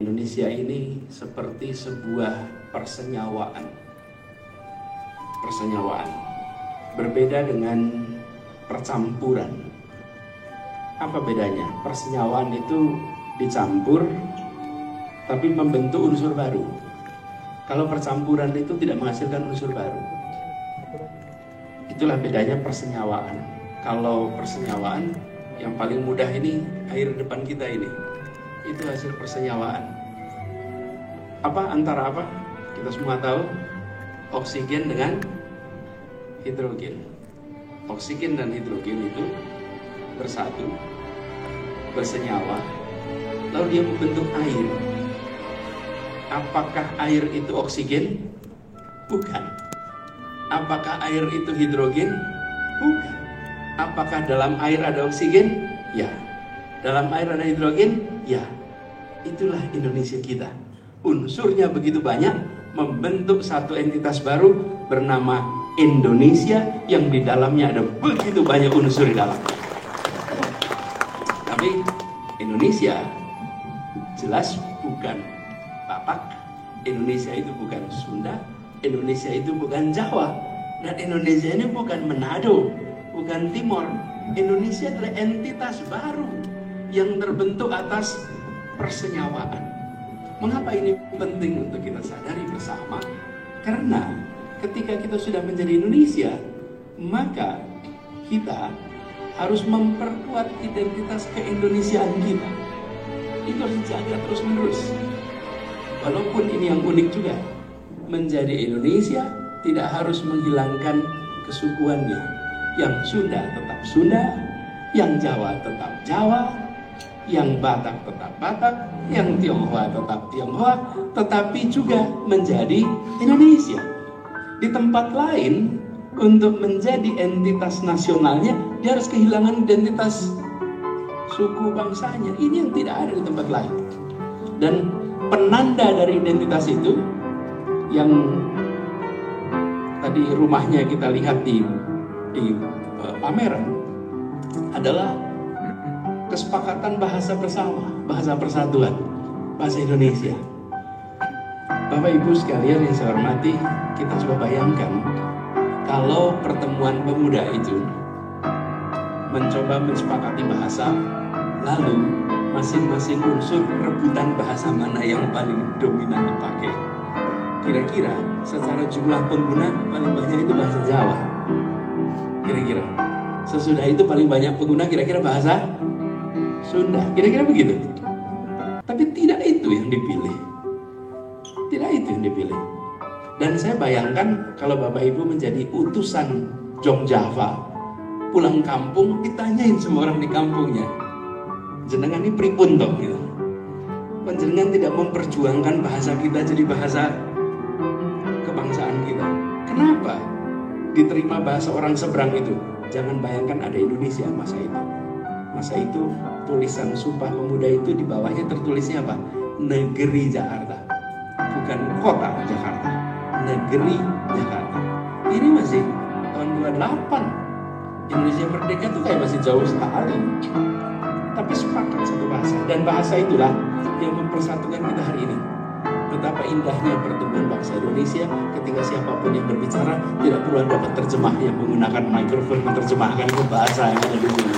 Indonesia ini seperti sebuah persenyawaan. Berbeda dengan percampuran. Apa bedanya? Persenyawaan itu dicampur tapi membentuk unsur baru. Kalau percampuran itu tidak menghasilkan unsur baru. Itulah bedanya persenyawaan. Kalau persenyawaan yang paling mudah ini air depan kita ini. Itu hasil persenyawaan. Antara apa? Kita semua tahu, oksigen dengan hidrogen. Oksigen dan hidrogen itu bersatu, bersenyawa, lalu dia membentuk air. Apakah air itu oksigen? Bukan. Apakah air itu hidrogen? Bukan. Apakah dalam air ada oksigen? Ya. Dalam air ada hidrogen? Ya. Itulah Indonesia kita. Unsurnya begitu banyak, membentuk satu entitas baru bernama Indonesia yang di dalamnya ada begitu banyak unsur di dalam. Tapi Indonesia jelas bukan Batak, Indonesia itu bukan Sunda, Indonesia itu bukan Jawa, dan Indonesia ini bukan Manado, bukan Timor. Indonesia adalah entitas baru yang terbentuk atas persenyawaan. Mengapa ini penting untuk kita sadari bersama? Karena ketika kita sudah menjadi Indonesia, maka kita harus memperkuat identitas keindonesiaan kita. Itu harus dijaga terus menerus. Walaupun ini yang unik juga, menjadi Indonesia tidak harus menghilangkan kesukuannya. Yang Sunda tetap Sunda, yang Jawa tetap Jawa, yang Batak tetap Batak, yang Tionghoa tetap Tionghoa, tetapi juga menjadi Indonesia. Di tempat lain, untuk menjadi entitas nasionalnya, dia harus kehilangan identitas suku bangsanya. Ini yang tidak ada di tempat lain. Dan penanda dari identitas itu, yang tadi rumahnya kita lihat di pameran, adalah kesepakatan bahasa bersama, bahasa persatuan, bahasa Indonesia. Bapak Ibu sekalian yang saya hormati, kita coba bayangkan kalau pertemuan pemuda itu mencoba mensepakati bahasa, lalu masing-masing unsur rebutan bahasa mana yang paling dominan dipakai. Kira-kira secara jumlah pengguna paling banyak itu bahasa Jawa. Kira-kira sesudah itu paling banyak pengguna kira-kira bahasa Sunda, kira-kira begitu. Tapi tidak itu yang dipilih. Tidak itu yang dipilih. Dan saya bayangkan kalau Bapak Ibu menjadi utusan Jong Java, pulang kampung ditanyain semua orang di kampungnya, jenengan ini pripun toh gitu. Panjenengan tidak memperjuangkan bahasa kita jadi bahasa kebangsaan kita. Kenapa diterima bahasa orang seberang itu? Jangan bayangkan ada Indonesia masa itu. Masa itu tulisan Sumpah Pemuda itu di bawahnya tertulisnya apa? Negeri Jakarta. Bukan kota Jakarta. Negeri Jakarta. Ini masih tahun 28. Indonesia merdeka tuh kayak masih jauh sekali. Tapi sepakat satu bahasa. Dan bahasa itulah yang mempersatukan kita hari ini. Betapa indahnya pertemuan bangsa Indonesia ketika siapapun yang berbicara tidak perlu dapat terjemah yang menggunakan mikrofon menerjemahkan ke bahasa yang ada di sini.